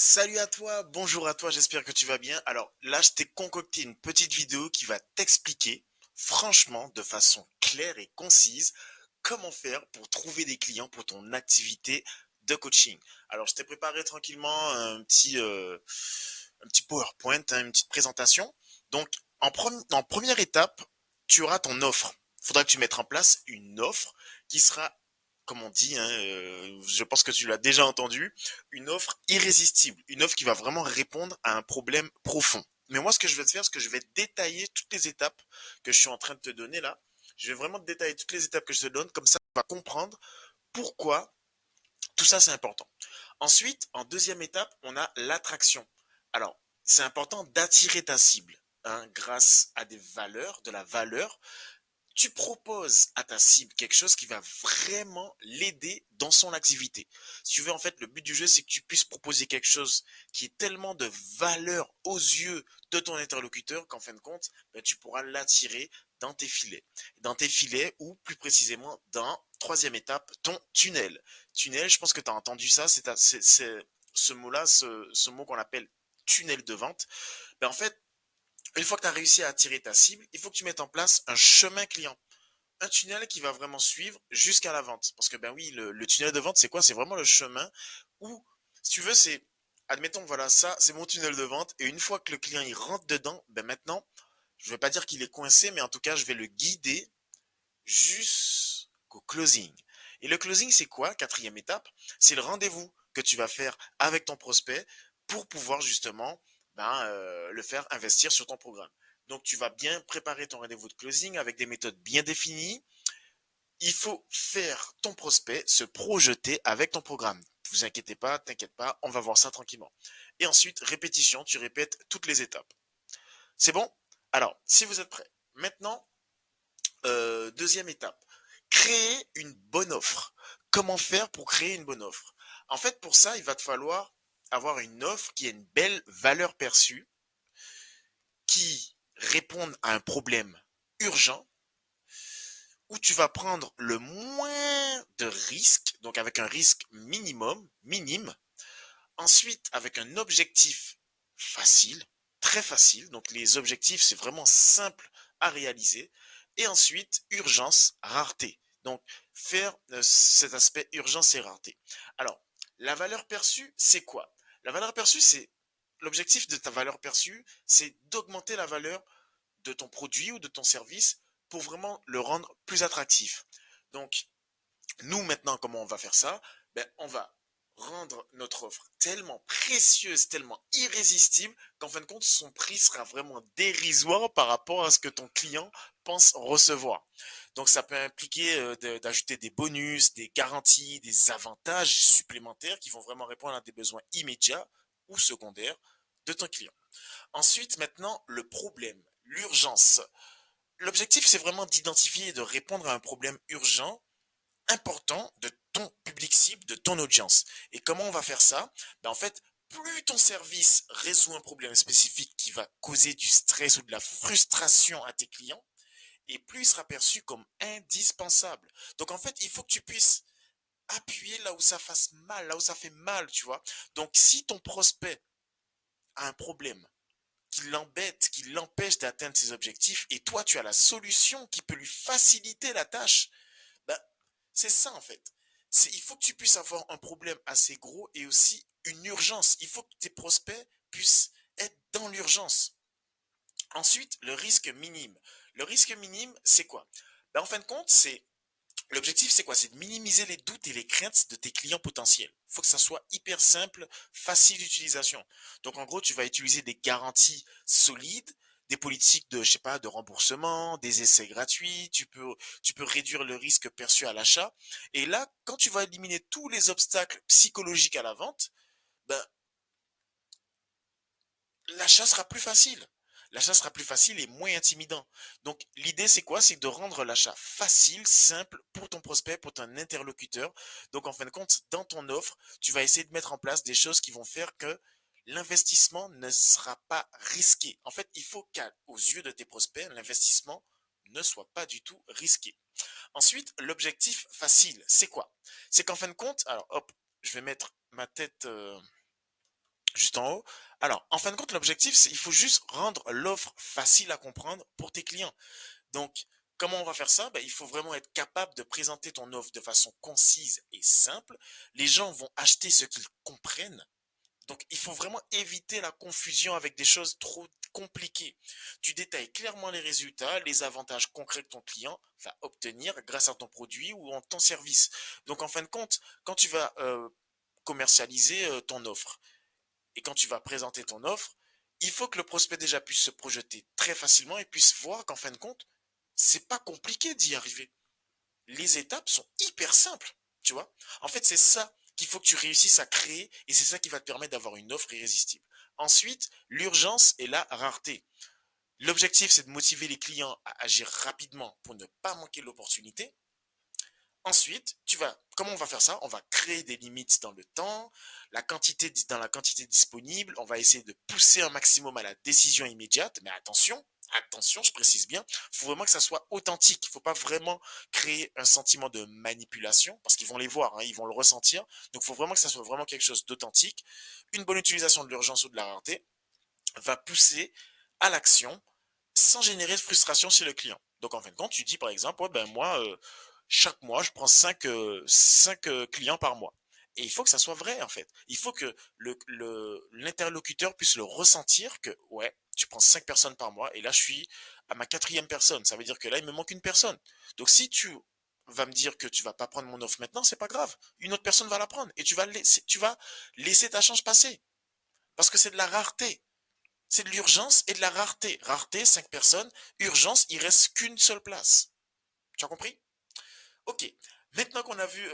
Salut à toi, bonjour à toi, j'espère que tu vas bien. Alors là, je t'ai concocté une petite vidéo qui va t'expliquer, franchement, de façon claire et concise, comment faire pour trouver des clients pour ton activité de coaching. Alors, je t'ai préparé tranquillement un petit PowerPoint, hein, une petite présentation. Donc, en première étape, tu auras ton offre. Il faudra que tu mettes en place une offre qui sera, comme on dit, hein, je pense que tu l'as déjà entendu, une offre irrésistible, une offre qui va vraiment répondre à un problème profond. Mais moi, ce que je vais te faire, c'est que je vais détailler toutes les étapes que je suis en train de te donner là. Je vais vraiment te détailler toutes les étapes que je te donne, comme ça, tu vas comprendre pourquoi tout ça, c'est important. Ensuite, en deuxième étape, on a l'attraction. Alors, c'est important d'attirer ta cible, hein, grâce à des valeurs, de la valeur, tu proposes à ta cible quelque chose qui va vraiment l'aider dans son activité. Si tu veux, en fait, le but du jeu, c'est que tu puisses proposer quelque chose qui est tellement de valeur aux yeux de ton interlocuteur qu'en fin de compte, ben, tu pourras l'attirer dans tes filets. Dans tes filets ou plus précisément dans, troisième étape, ton tunnel. Tunnel, je pense que tu as entendu ça, c'est ce mot-là, ce mot qu'on appelle tunnel de vente. Ben, en fait, une fois que tu as réussi à attirer ta cible, il faut que tu mettes en place un chemin client, un tunnel qui va vraiment suivre jusqu'à la vente. Parce que ben oui, le tunnel de vente, c'est quoi? C'est vraiment le chemin où, si tu veux, c'est, admettons, voilà, ça, c'est mon tunnel de vente. Et une fois que le client il rentre dedans, ben maintenant, je ne vais pas dire qu'il est coincé, mais en tout cas, je vais le guider jusqu'au closing. Et le closing, c'est quoi? Quatrième étape, c'est le rendez-vous que tu vas faire avec ton prospect pour pouvoir justement le faire investir sur ton programme. Donc, tu vas bien préparer ton rendez-vous de closing avec des méthodes bien définies. Il faut faire ton prospect se projeter avec ton programme. Ne vous inquiétez pas, t'inquiète pas, on va voir ça tranquillement. Et ensuite, répétition, tu répètes toutes les étapes. C'est bon? Alors, si vous êtes prêts, maintenant, deuxième étape, créer une bonne offre. Comment faire pour créer une bonne offre? En fait, pour ça, il va te falloir avoir une offre qui a une belle valeur perçue, qui réponde à un problème urgent, où tu vas prendre le moins de risques, donc avec un risque minime. Ensuite, avec un objectif facile, très facile. Donc les objectifs, c'est vraiment simple à réaliser. Et ensuite, urgence, rareté. Donc faire cet aspect urgence et rareté. Alors, la valeur perçue, c'est quoi? La valeur perçue, c'est l'objectif de ta valeur perçue, c'est d'augmenter la valeur de ton produit ou de ton service pour vraiment le rendre plus attractif. Donc, nous, maintenant, comment on va faire ça? Ben, on va rendre notre offre tellement précieuse, tellement irrésistible, qu'en fin de compte, son prix sera vraiment dérisoire par rapport à ce que ton client pense recevoir. Donc, ça peut impliquer d'ajouter des bonus, des garanties, des avantages supplémentaires qui vont vraiment répondre à des besoins immédiats ou secondaires de ton client. Ensuite, maintenant, le problème, l'urgence. L'objectif, c'est vraiment d'identifier et de répondre à un problème urgent, important de ton public cible, de ton audience. Et comment on va faire ça? Ben, en fait, plus ton service résout un problème spécifique qui va causer du stress ou de la frustration à tes clients, et plus il sera perçu comme indispensable. Donc en fait, il faut que tu puisses appuyer là où ça fasse mal, là où ça fait mal, tu vois. Donc si ton prospect a un problème qui l'embête, qui l'empêche d'atteindre ses objectifs, et toi tu as la solution qui peut lui faciliter la tâche, ben, c'est ça en fait. Il faut que tu puisses avoir un problème assez gros et aussi une urgence. Il faut que tes prospects puissent être dans l'urgence. Ensuite, le risque minime. Le risque minime, c'est quoi? Ben, en fin de compte, c'est l'objectif, c'est quoi? C'est de minimiser les doutes et les craintes de tes clients potentiels. Il faut que ça soit hyper simple, facile d'utilisation. Donc, en gros, tu vas utiliser des garanties solides, des politiques de, je sais pas, de remboursement, des essais gratuits. Tu peux réduire le risque perçu à l'achat. Et là, quand tu vas éliminer tous les obstacles psychologiques à la vente, ben, l'achat sera plus facile. L'achat sera plus facile et moins intimidant. Donc, l'idée, c'est quoi? C'est de rendre l'achat facile, simple pour ton prospect, pour ton interlocuteur. Donc, en fin de compte, dans ton offre, tu vas essayer de mettre en place des choses qui vont faire que l'investissement ne sera pas risqué. En fait, il faut qu'aux yeux de tes prospects, l'investissement ne soit pas du tout risqué. Ensuite, l'objectif facile, c'est quoi? C'est qu'en fin de compte, alors hop, je vais mettre ma tête juste en haut. Alors, en fin de compte, l'objectif, c'est il faut juste rendre l'offre facile à comprendre pour tes clients. Donc, comment on va faire ça? Ben, il faut vraiment être capable de présenter ton offre de façon concise et simple. Les gens vont acheter ce qu'ils comprennent. Donc, il faut vraiment éviter la confusion avec des choses trop compliquées. Tu détailles clairement les résultats, les avantages concrets que ton client va obtenir grâce à ton produit ou en ton service. Donc, en fin de compte, quand tu vas commercialiser ton offre et quand tu vas présenter ton offre, il faut que le prospect déjà puisse se projeter très facilement et puisse voir qu'en fin de compte, c'est pas compliqué d'y arriver. Les étapes sont hyper simples, tu vois. En fait, c'est ça qu'il faut que tu réussisses à créer et c'est ça qui va te permettre d'avoir une offre irrésistible. Ensuite, l'urgence et la rareté. L'objectif, c'est de motiver les clients à agir rapidement pour ne pas manquer l'opportunité. Ensuite, comment on va faire ça? On va créer des limites dans le temps, dans la quantité disponible. On va essayer de pousser un maximum à la décision immédiate. Mais attention, je précise bien, il faut vraiment que ça soit authentique. Il ne faut pas vraiment créer un sentiment de manipulation parce qu'ils vont les voir, hein, ils vont le ressentir. Donc, il faut vraiment que ça soit vraiment quelque chose d'authentique. Une bonne utilisation de l'urgence ou de la rareté va pousser à l'action sans générer de frustration chez le client. Donc en fin de compte, tu dis par exemple, ouais, ben moi, chaque mois, je prends 5 clients par mois. Et il faut que ça soit vrai en fait. Il faut que l'interlocuteur puisse le ressentir que ouais, tu prends 5 personnes par mois et là je suis à ma quatrième personne. Ça veut dire que là il me manque une personne. Donc si tu vas me dire que tu vas pas prendre mon offre maintenant, c'est pas grave. Une autre personne va la prendre et tu vas laisser ta chance passer parce que c'est de la rareté. C'est de l'urgence et de la rareté. Rareté, 5 personnes. Urgence, il reste qu'une seule place. Tu as compris? Ok. Maintenant qu'on a vu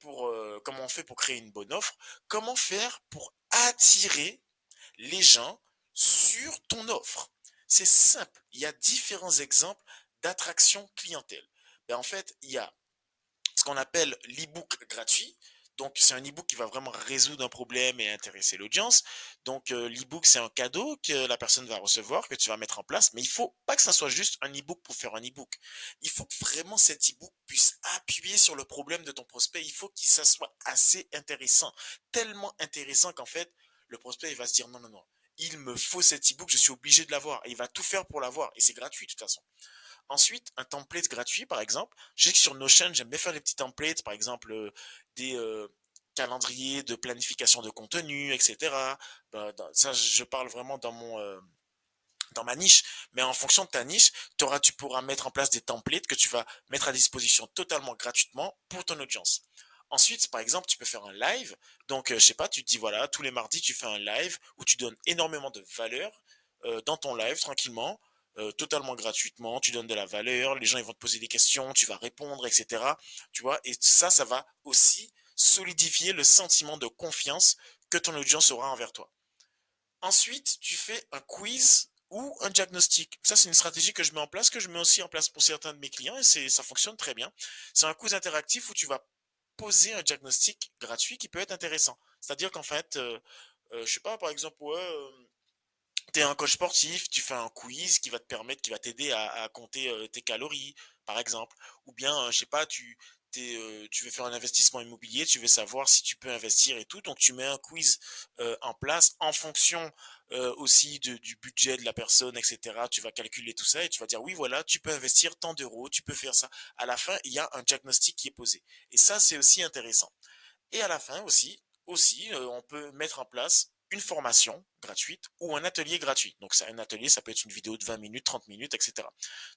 comment on fait pour créer une bonne offre, comment faire pour attirer les gens sur ton offre? C'est simple. Il y a différents exemples d'attraction clientèle. Ben, en fait, il y a ce qu'on appelle l'e-book gratuit. Donc, c'est un e-book qui va vraiment résoudre un problème et intéresser l'audience. Donc, l'e-book, c'est un cadeau que la personne va recevoir, que tu vas mettre en place. Mais il faut pas que ça soit juste un e-book pour faire un e-book. Il faut que vraiment cet e-book puisse appuyer sur le problème de ton prospect. Il faut que ça soit assez intéressant. Tellement intéressant qu'en fait, le prospect, il va se dire non, non, non. Il me faut cet e-book, je suis obligé de l'avoir. Et il va tout faire pour l'avoir. Et c'est gratuit de toute façon. Ensuite, un template gratuit, par exemple. Je sais que sur Notion, j'aime bien faire des petits templates, par exemple, des calendriers de planification de contenu, etc. Ben, ça, je parle vraiment dans ma niche. Mais en fonction de ta niche, tu pourras mettre en place des templates que tu vas mettre à disposition totalement gratuitement pour ton audience. Ensuite, par exemple, tu peux faire un live. Donc, je sais pas, tu te dis, voilà, tous les mardis, tu fais un live où tu donnes énormément de valeur dans ton live tranquillement, totalement gratuitement. Tu donnes de la valeur, les gens ils vont te poser des questions, tu vas répondre, etc. Tu vois, et ça va aussi solidifier le sentiment de confiance que ton audience aura envers toi. Ensuite, tu fais un quiz ou un diagnostic. Ça, c'est une stratégie que je mets en place, que je mets aussi en place pour certains de mes clients et ça fonctionne très bien. C'est un quiz interactif où tu vas poser un diagnostic gratuit qui peut être intéressant. C'est-à-dire qu'en fait, je sais pas, par exemple, ouais, tu es un coach sportif, tu fais un quiz qui va t'aider à compter tes calories, par exemple. Ou bien, je sais pas, tu veux faire un investissement immobilier, tu veux savoir si tu peux investir et tout. Donc, tu mets un quiz en place en fonction aussi du budget de la personne, etc. Tu vas calculer tout ça et tu vas dire, oui, voilà, tu peux investir tant d'euros, tu peux faire ça. À la fin, il y a un diagnostic qui est posé. Et ça, c'est aussi intéressant. Et à la fin aussi, on peut mettre en place une formation gratuite ou un atelier gratuit. Donc, un atelier, ça peut être une vidéo de 20 minutes, 30 minutes, etc.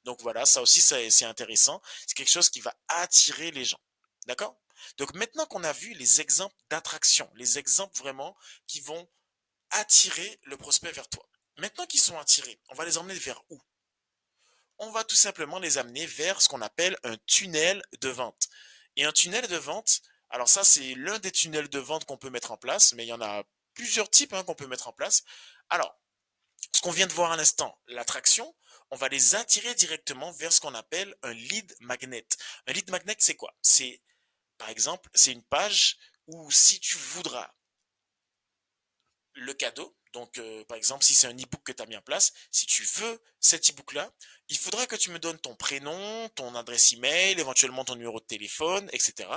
Donc, voilà, ça aussi, c'est intéressant. C'est quelque chose qui va attirer les gens. D'accord? Donc, maintenant qu'on a vu les exemples d'attraction, les exemples vraiment qui vont attirer le prospect vers toi. Maintenant qu'ils sont attirés, on va les emmener vers où? On va tout simplement les amener vers ce qu'on appelle un tunnel de vente. Et un tunnel de vente, alors ça c'est l'un des tunnels de vente qu'on peut mettre en place, mais il y en a plusieurs types hein, qu'on peut mettre en place. Alors, ce qu'on vient de voir à l'instant, l'attraction, on va les attirer directement vers ce qu'on appelle un lead magnet. Un lead magnet, c'est quoi? C'est, par exemple, c'est une page où si tu voudras le cadeau. Donc, par exemple, si c'est un e-book que tu as mis en place, si tu veux cet e-book-là, il faudra que tu me donnes ton prénom, ton adresse email, éventuellement ton numéro de téléphone, etc.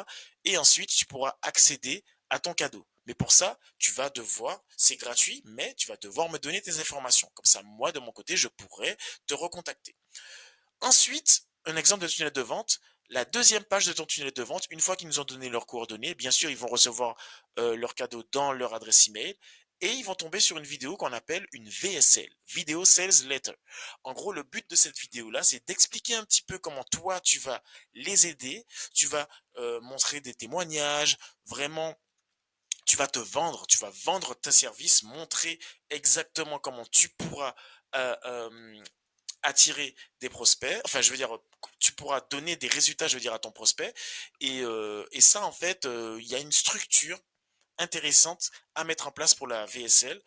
Et ensuite, tu pourras accéder à ton cadeau. Mais pour ça, tu vas devoir, c'est gratuit, mais tu vas devoir me donner tes informations. Comme ça, moi, de mon côté, je pourrais te recontacter. Ensuite, un exemple de tunnel de vente, la deuxième page de ton tunnel de vente, une fois qu'ils nous ont donné leurs coordonnées, bien sûr, ils vont recevoir leur cadeau dans leur adresse email et ils vont tomber sur une vidéo qu'on appelle une VSL, Video Sales Letter. En gros, le but de cette vidéo-là, c'est d'expliquer un petit peu comment toi, tu vas les aider, tu vas montrer des témoignages, vraiment tu vas vendre tes services, montrer exactement comment tu pourras attirer des prospects. Enfin, je veux dire, tu pourras donner des résultats, je veux dire, à ton prospect. Et ça, en fait, il y a une structure intéressante à mettre en place pour la VSL.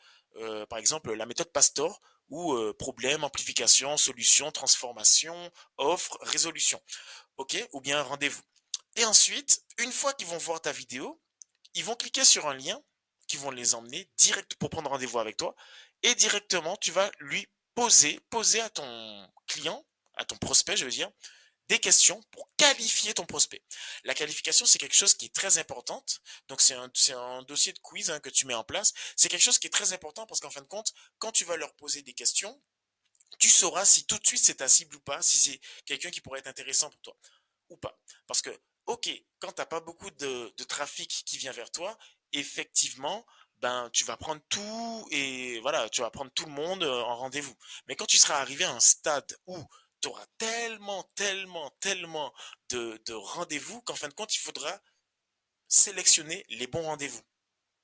Par exemple, la méthode Pastor ou problème, amplification, solution, transformation, offre, résolution. OK? Ou bien rendez-vous. Et ensuite, une fois qu'ils vont voir ta vidéo, ils vont cliquer sur un lien qui vont les emmener direct pour prendre rendez-vous avec toi et directement tu vas lui poser à ton client, à ton prospect, je veux dire, des questions pour qualifier ton prospect. La qualification, c'est quelque chose qui est très importante. Donc, c'est un dossier de quiz hein, que tu mets en place. C'est quelque chose qui est très important parce qu'en fin de compte, quand tu vas leur poser des questions, tu sauras si tout de suite c'est ta cible ou pas, si c'est quelqu'un qui pourrait être intéressant pour toi ou pas. Parce que, ok, quand tu n'as pas beaucoup de trafic qui vient vers toi, effectivement, ben, tu vas prendre tout et voilà, tu vas prendre tout le monde en rendez-vous. Mais quand tu seras arrivé à un stade où tu auras tellement de rendez-vous qu'en fin de compte, il faudra sélectionner les bons rendez-vous.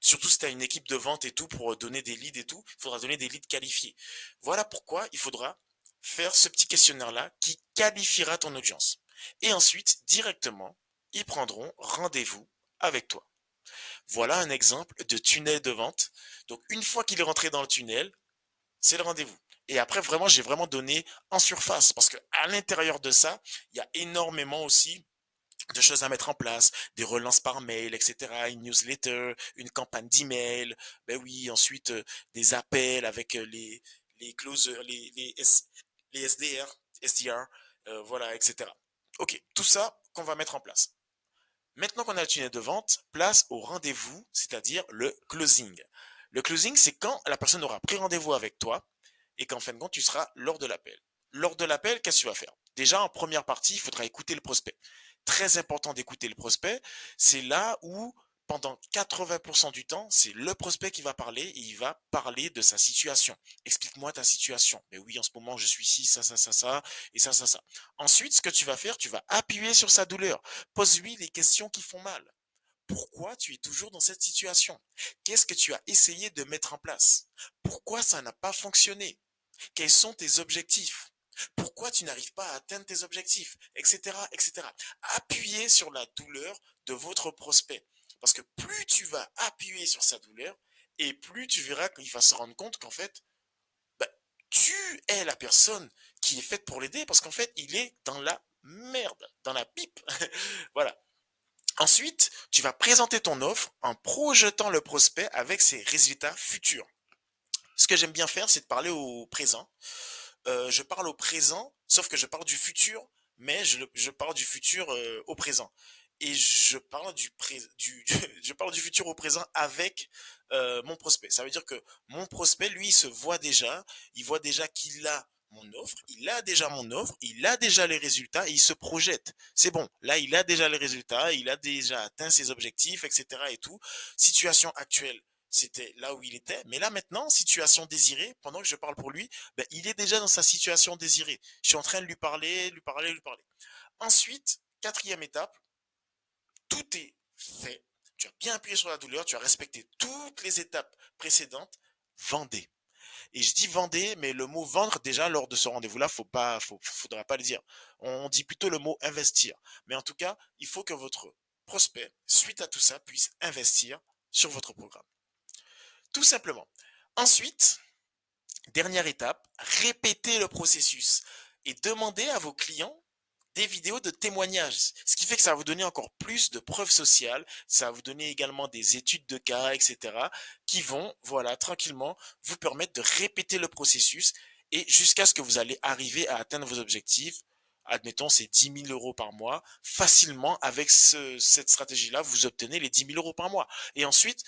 Surtout si tu as une équipe de vente et tout pour donner des leads et tout, il faudra donner des leads qualifiés. Voilà pourquoi il faudra faire ce petit questionnaire-là qui qualifiera ton audience. Et ensuite, directement, ils prendront rendez-vous avec toi. Voilà un exemple de tunnel de vente. Donc, une fois qu'il est rentré dans le tunnel, c'est le rendez-vous. Et après, vraiment, j'ai vraiment donné en surface parce que à l'intérieur de ça, il y a énormément aussi de choses à mettre en place, des relances par mail, etc., une newsletter, une campagne d'email, ben oui, ensuite des appels avec les closers, les SDR, SDR, voilà, etc. Ok, tout ça qu'on va mettre en place. Maintenant qu'on a le tunnel de vente, place au rendez-vous, c'est-à-dire le closing. Le closing, c'est quand la personne aura pris rendez-vous avec toi et qu'en fin de compte, tu seras lors de l'appel. Lors de l'appel, qu'est-ce que tu vas faire? Déjà, en première partie, il faudra écouter le prospect. Très important d'écouter le prospect. C'est là où, pendant 80% du temps, c'est le prospect qui va parler et il va parler de sa situation. Explique-moi ta situation. Mais oui, en ce moment, je suis ici, ça, et ça. Ensuite, ce que tu vas faire, tu vas appuyer sur sa douleur. Pose-lui les questions qui font mal. Pourquoi tu es toujours dans cette situation? Qu'est-ce que tu as essayé de mettre en place? Pourquoi ça n'a pas fonctionné? Quels sont tes objectifs? Pourquoi tu n'arrives pas à atteindre tes objectifs? Etc., etc. Appuyez sur la douleur de votre prospect. Parce que plus tu vas appuyer sur sa douleur, et plus tu verras qu'il va se rendre compte qu'en fait, bah, tu es la personne qui est faite pour l'aider parce qu'en fait, il est dans la merde, dans la pipe. Voilà. Ensuite, tu vas présenter ton offre en projetant le prospect avec ses résultats futurs. Ce que j'aime bien faire, c'est de parler au présent. Je parle au présent, sauf que je parle du futur, mais je parle du futur au présent. Et je parle je parle du futur au présent avec mon prospect. Ça veut dire que mon prospect, lui, il se voit déjà, il voit déjà qu'il a mon offre, il a déjà mon offre, il a déjà les résultats et il se projette. C'est bon, là, il a déjà les résultats, il a déjà atteint ses objectifs, etc. et tout. Situation actuelle, c'était là où il était. Mais là, maintenant, situation désirée, pendant que je parle pour lui, ben, il est déjà dans sa situation désirée. Je suis en train de lui parler, lui parler, lui parler. Ensuite, quatrième étape, tout est fait. Tu as bien appuyé sur la douleur, tu as respecté toutes les étapes précédentes. Vendez. Et je dis vendez, mais le mot vendre, déjà, lors de ce rendez-vous-là, faudra pas le dire. On dit plutôt le mot investir. Mais en tout cas, il faut que votre prospect, suite à tout ça, puisse investir sur votre programme. Tout simplement. Ensuite, dernière étape, répétez le processus et demandez à vos clients des vidéos de témoignages. Ce qui fait que ça va vous donner encore plus de preuves sociales, ça va vous donner également des études de cas, etc., qui vont, voilà, tranquillement vous permettre de répéter le processus et jusqu'à ce que vous allez arriver à atteindre vos objectifs. Admettons, c'est 10 000 euros par mois. Facilement, avec cette stratégie-là, vous obtenez les 10 000 euros par mois. Et ensuite,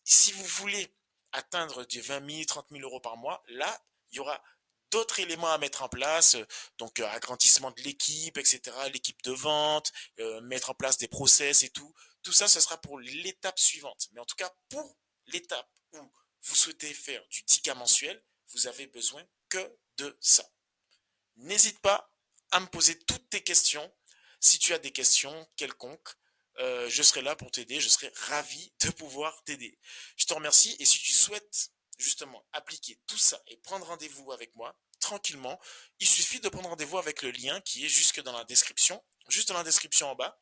Si vous voulez atteindre du 20 000, 30 000 euros par mois, là, il y aura d'autres éléments à mettre en place, donc agrandissement de l'équipe, etc., l'équipe de vente, mettre en place des process et tout. Tout ça, ce sera pour l'étape suivante. Mais en tout cas, pour l'étape où vous souhaitez faire du 10K mensuel, vous avez besoin que de ça. N'hésite pas à me poser toutes tes questions. Si tu as des questions quelconques, je serai là pour t'aider. Je serai ravi de pouvoir t'aider. Je te remercie. Et si tu souhaites justement appliquer tout ça et prendre rendez-vous avec moi tranquillement, il suffit de prendre rendez-vous avec le lien qui est jusque dans la description, juste dans la description en bas.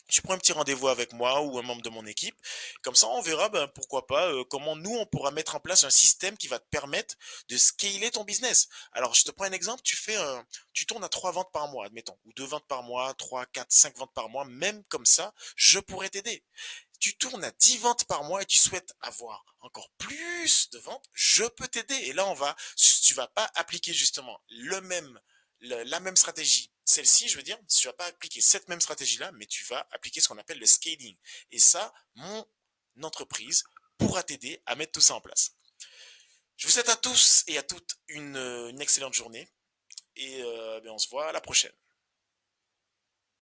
Tu prends un petit rendez-vous avec moi ou un membre de mon équipe. Comme ça, on verra, ben, pourquoi pas, comment nous, on pourra mettre en place un système qui va te permettre de scaler ton business. Alors, je te prends un exemple, tu tournes à 3 ventes par mois, admettons, ou 2 ventes par mois, 3, 4, 5 ventes par mois, même comme ça, je pourrais t'aider. Tu tournes à 10 ventes par mois et tu souhaites avoir encore plus de ventes, je peux t'aider. Et là, tu vas pas appliquer justement la même stratégie. Celle-ci, je veux dire, tu vas pas appliquer cette même stratégie-là, mais tu vas appliquer ce qu'on appelle le scaling. Et ça, mon entreprise pourra t'aider à mettre tout ça en place. Je vous souhaite à tous et à toutes une excellente journée et ben on se voit à la prochaine.